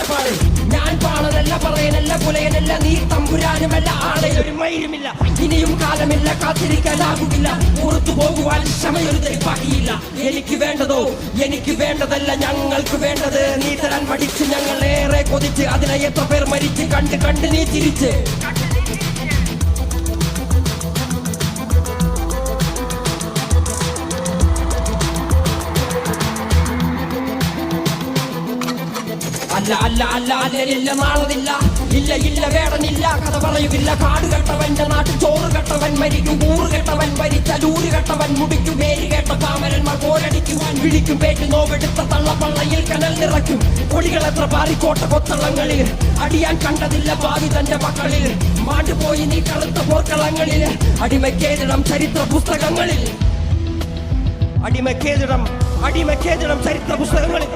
കാഴ്ചപ്പാട്. ഞാൻ പാളനല്ല, പറയനല്ല, പുലയനല്ല, നീ തമ്പുരാനുമല്ല, ആളെയൊരു മൈരുമില്ല. ഇനിയും കാലമില്ല, കാത്തിരിക്കാനാകുകില്ല, പുറത്തു പോകുവാൻ ക്ഷമയൊരു ബാക്കിയില്ല. എനിക്ക് വേണ്ടതോ എനിക്ക് വേണ്ടതല്ല, ഞങ്ങൾക്ക് വേണ്ടത് നീ തരാൻ മടിച്ച് ഞങ്ങൾ ഏറെ കൊതിച്ച്. അതിനെ എത്ര പേർ മരിച്ച് കണ്ട് കണ്ട് നീ ചിരിച്ച്. അല്ല അല്ല അല്ല അല്ലലില്ല, നാളതില്ല, ഇല്ല ഇല്ല വേടനില്ല, കഥ പറയുകില്ല. കാട് കെട്ടവന്റെ നാട്ടിൽ ചോറ് കെട്ടവൻ മരിക്കും, കൂറ് കെട്ടവൻ ഭരിച്ചാൽ ഊര് കെട്ടവൻ മുടിക്കും. പേര് കേട്ട പാമരന്മാർ പോരടിക്കുവാൻ വിളിക്കും. പേറ്റ് നോവെടുത്ത തള്ളപ്പള്ളയിൽ കനൽ നിറയ്ക്കും. കൊടികളെത്ര പാറിക്കോട്ട കൊത്തളങ്ങളിൽ അടിയാൻ കണ്ടതില്ല ഭാവി തന്റെ മക്കളിൽ. മാണ്ടുപോയി നീ കറുത്ത പോർക്കളങ്ങളിൽ, അടിമക്കേതിടം ചരിത്ര പുസ്തകങ്ങളിൽ, അടിമക്കേതിടം ചരിത്ര പുസ്തകങ്ങളിൽ.